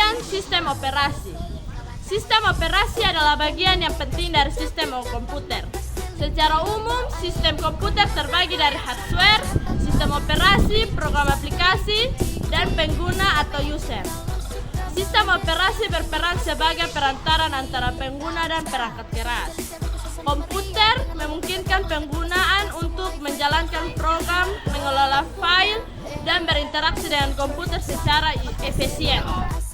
Kemudian sistem operasi. Sistem operasi adalah bagian yang penting dari sistem komputer. Secara umum, sistem komputer terbagi dari hardware, sistem operasi, program aplikasi, dan pengguna atau user. Sistem operasi berperan sebagai perantara antara pengguna dan perangkat keras. Komputer memungkinkan penggunaan untuk menjalankan program, mengelola file, dan berinteraksi dengan komputer secara efisien.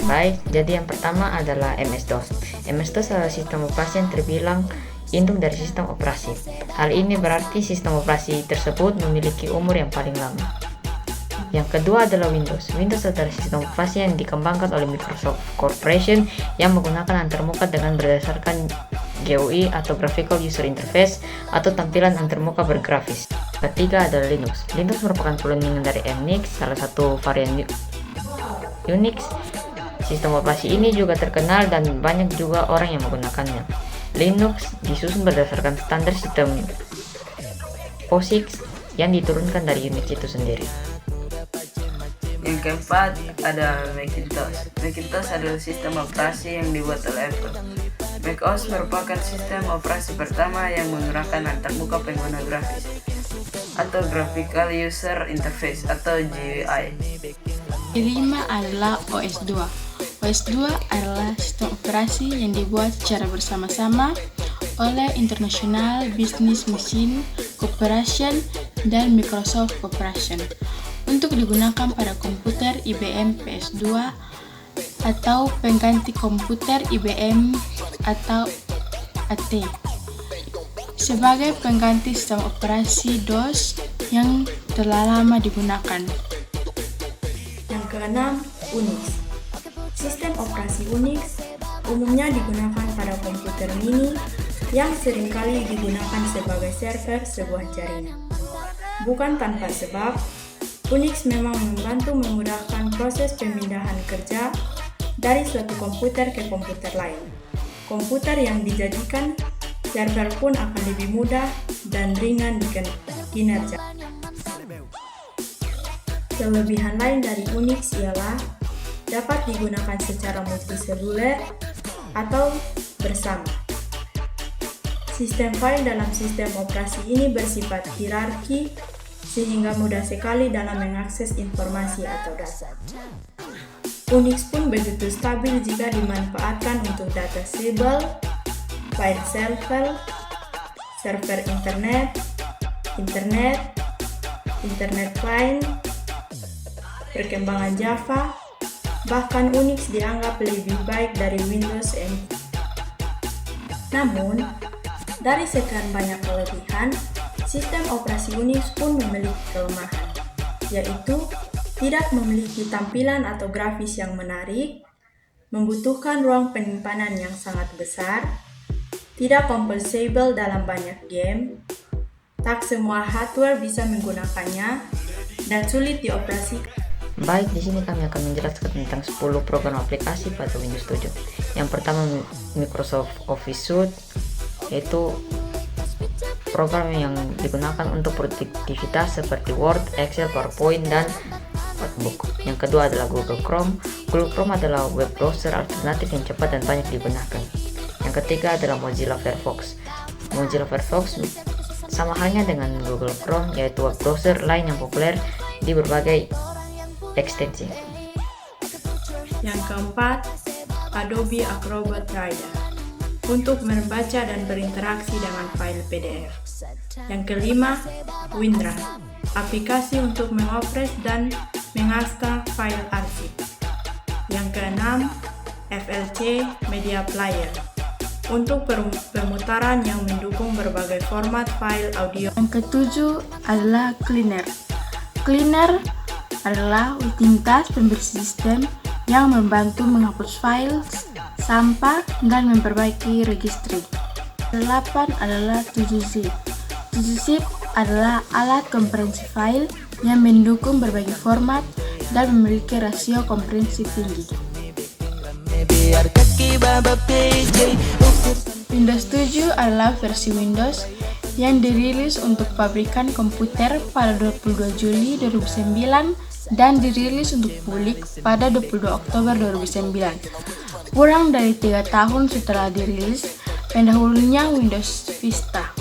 Baik, jadi yang pertama adalah MS-DOS. MS-DOS adalah sistem operasi yang terbilang induk dari sistem operasi. Hal ini berarti sistem operasi tersebut memiliki umur yang paling lama. Yang kedua adalah Windows. Windows adalah sistem operasi yang dikembangkan oleh Microsoft Corporation yang menggunakan antarmuka dengan berdasarkan GUI atau Graphical User Interface atau tampilan antarmuka bergrafis. Ketiga adalah Linux. Linux merupakan kloning dari Unix, salah satu varian Unix. Sistem operasi ini juga terkenal dan banyak juga orang yang menggunakannya. Linux disusun berdasarkan standar sistem POSIX yang diturunkan dari Unix itu sendiri. Yang keempat ada Macintosh. Macintosh adalah sistem operasi yang dibuat oleh Apple. macOS merupakan sistem operasi pertama yang menggunakan antarmuka pengguna grafis atau Graphical User Interface atau GUI. Kelima adalah OS2. OS2 adalah sistem operasi yang dibuat secara bersama-sama oleh International Business Machine Corporation dan Microsoft Corporation untuk digunakan pada komputer IBM PS2 atau pengganti komputer IBM atau AT sebagai pengganti sistem operasi DOS yang telah lama digunakan. Yang keenam, Unix. Sistem operasi Unix umumnya digunakan pada komputer mini yang seringkali digunakan sebagai server sebuah jaringan. Bukan tanpa sebab, Unix memang membantu memudahkan proses pemindahan kerja dari suatu komputer ke komputer lain. Komputer yang dijadikan server pun akan lebih mudah dan ringan di kinerja. Kelebihan lain dari Unix ialah dapat digunakan secara multiseluler atau bersama. Sistem file dalam sistem operasi ini bersifat hierarki sehingga mudah sekali dalam mengakses informasi atau data. Unix pun begitu stabil jika dimanfaatkan untuk data stable, file server internet file, perkembangan Java, bahkan Unix dianggap lebih baik dari Windows NT. Namun, dari sekian banyak kelebihan, sistem operasi Unix pun memiliki kelemahan, yaitu tidak memiliki tampilan atau grafis yang menarik, membutuhkan ruang penyimpanan yang sangat besar, tidak composable dalam banyak game, tak semua hardware bisa menggunakannya, dan sulit dioperasikan. Baik, di sini kami akan menjelaskan tentang 10 program aplikasi pada Windows 7. Yang pertama Microsoft Office Suite, yaitu program yang digunakan untuk produktivitas seperti Word, Excel, PowerPoint, dan Notebook. Yang kedua adalah Google Chrome. Google Chrome adalah web browser alternatif yang cepat dan banyak digunakan. Yang ketiga adalah Mozilla Firefox. Mozilla Firefox sama halnya dengan Google Chrome, yaitu web browser lain yang populer di berbagai ekstensi. Yang keempat, Adobe Acrobat Reader untuk membaca dan berinteraksi dengan file PDF. Yang kelima, WinRAR, aplikasi untuk mengopres dan mengakseskan file arsip. Yang keenam, FLC Media Player untuk pemutaran yang mendukung berbagai format file audio. Yang ketujuh adalah Cleaner. Cleaner adalah utilitas pembersih sistem yang membantu menghapus file, sampah, dan memperbaiki registry. 8 adalah 7zip. 7zip adalah alat kompresi file yang mendukung berbagai format dan memiliki rasio kompresi tinggi. Windows 7 adalah versi Windows yang dirilis untuk pabrikan komputer pada 22 Juli 2009 dan dirilis untuk publik pada 22 Oktober 2009. Kurang dari 3 tahun setelah dirilis, pendahulunya Windows Vista.